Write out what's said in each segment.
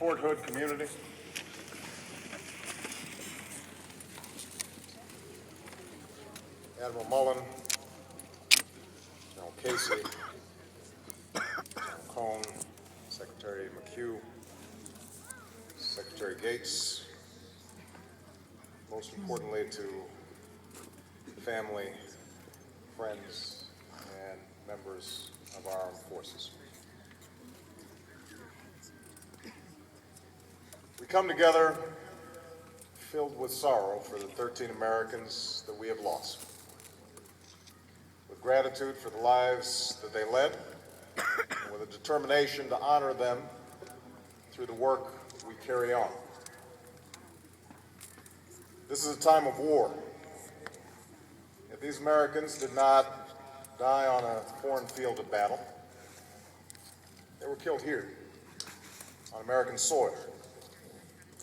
Fort Hood community, Admiral Mullen, General Casey, General Cone, Secretary McHugh, Secretary Gates, most importantly to family, friends, and members of our armed forces. We come together filled with sorrow for the 13 Americans that we have lost, with gratitude for the lives that they led, and with a determination to honor them through the work we carry on. This is a time of war. If these Americans did not die on a foreign field of battle, they were killed here, on American soil,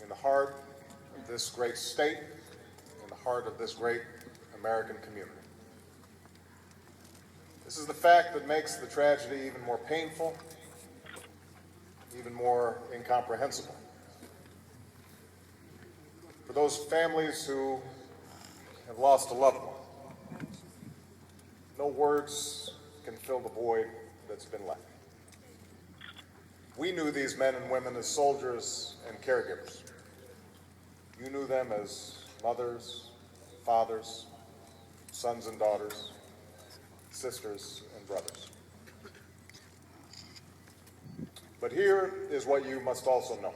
in the heart of this great state, in the heart of this great American community. This is the fact that makes the tragedy even more painful, even more incomprehensible. For those families who have lost a loved one, no words can fill the void that's been left. We knew these men and women as soldiers and caregivers. You knew them as mothers, fathers, sons and daughters, sisters and brothers. But here is what you must also know.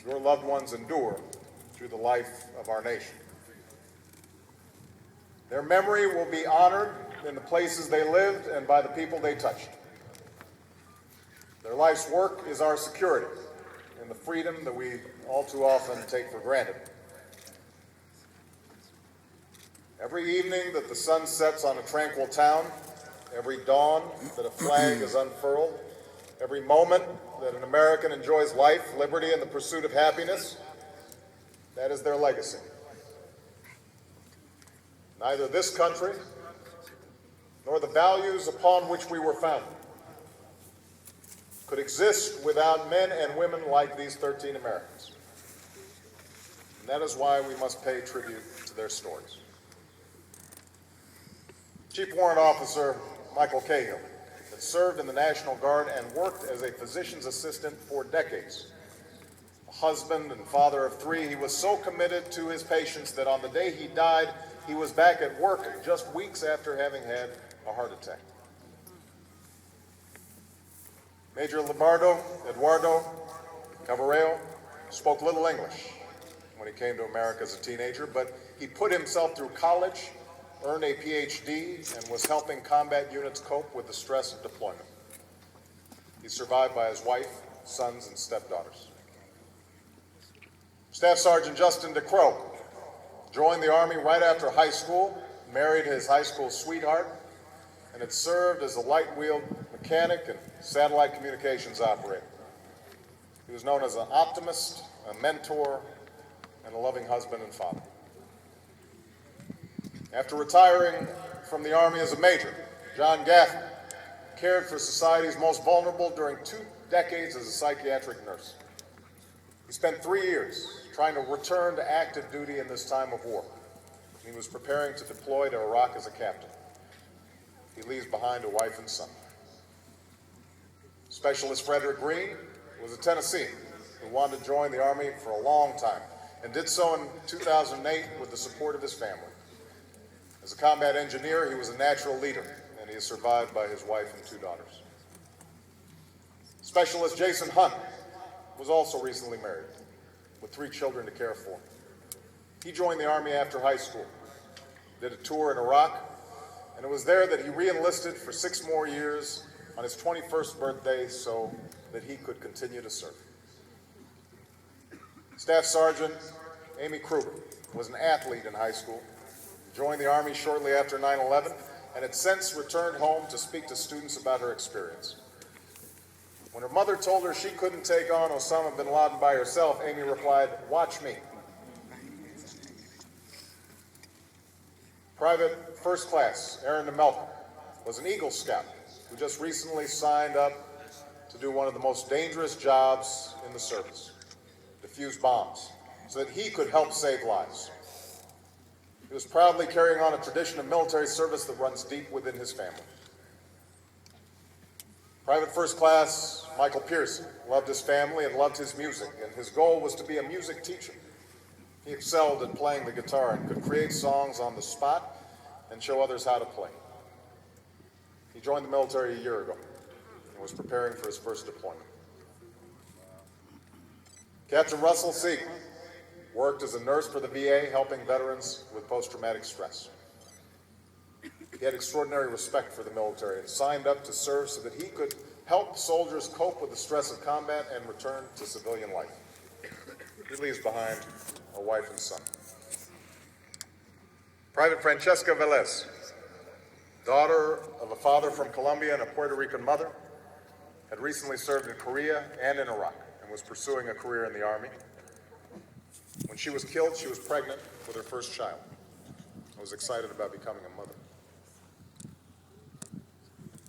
Your loved ones endure through the life of our nation. Their memory will be honored in the places they lived and by the people they touched. Their life's work is our security and the freedom that we all too often take for granted. Every evening that the sun sets on a tranquil town, every dawn that a flag is unfurled, every moment that an American enjoys life, liberty, and the pursuit of happiness, that is their legacy. Neither this country nor the values upon which we were founded could exist without men and women like these 13 Americans. And that is why we must pay tribute to their stories. Chief Warrant Officer Michael Cahill had served in the National Guard and worked as a physician's assistant for decades. A husband and father of 3, he was so committed to his patients that on the day he died, he was back at work just weeks after having had a heart attack. Major Lombardo Eduardo Cavareo spoke little English when he came to America as a teenager, but he put himself through college, earned a PhD, and was helping combat units cope with the stress of deployment. He's survived by his wife, sons, and stepdaughters. Staff Sergeant Justin DeCrow joined the Army right after high school, married his high school sweetheart, and had served as a light-wheeled mechanic and satellite communications operator. He was known as an optimist, a mentor, and a loving husband and father. After retiring from the Army as a major, John Gaffney cared for society's most vulnerable during 2 decades as a psychiatric nurse. He spent 3 years trying to return to active duty in this time of war. He was preparing to deploy to Iraq as a captain. He leaves behind a wife and son. Specialist Frederick Green was a Tennessean who wanted to join the Army for a long time and did so in 2008 with the support of his family. As a combat engineer, he was a natural leader, and he is survived by his wife and 2 daughters. Specialist Jason Hunt was also recently married, with 3 children to care for. He joined the Army after high school, did a tour in Iraq, and it was there that he re-enlisted for 6 more years on his 21st birthday so that he could continue to serve. Staff Sergeant Amy Kruger was an athlete in high school, joined the Army shortly after 9/11, and had since returned home to speak to students about her experience. When her mother told her she couldn't take on Osama bin Laden by herself, Amy replied, "Watch me." Private First Class Aaron DeMelka was an Eagle Scout who just recently signed up to do one of the most dangerous jobs in the service, defuse bombs, so that he could help save lives. He was proudly carrying on a tradition of military service that runs deep within his family. Private First Class Michael Pearson loved his family and loved his music, and his goal was to be a music teacher. He excelled at playing the guitar and could create songs on the spot and show others how to play. He joined the military a year ago and was preparing for his first deployment. Captain Russell Siegel worked as a nurse for the VA, helping veterans with post-traumatic stress. He had extraordinary respect for the military and signed up to serve so that he could help soldiers cope with the stress of combat and return to civilian life. He leaves behind a wife and son. Private Francesca Velez, daughter of a father from Colombia and a Puerto Rican mother, had recently served in Korea and in Iraq and was pursuing a career in the Army. When she was killed, she was pregnant with her first child and was excited about becoming a mother.